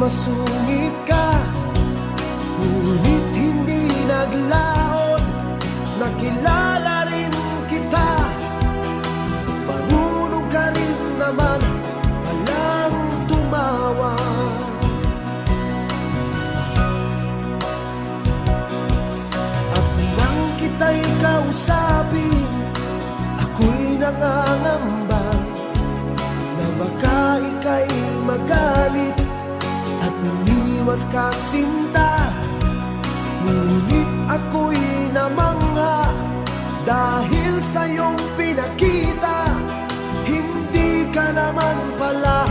masungit ka, ngunit hindi naglaon. Nakilala rin kita, marunong ka rin naman palang tumawa. At nang kita'y kausapin, ako'y nangangamba na baka ika'y magalit at umiwas ka sinta. Ngunit ako'y namangha dahil sa iyong pinakita, hindi ka naman pala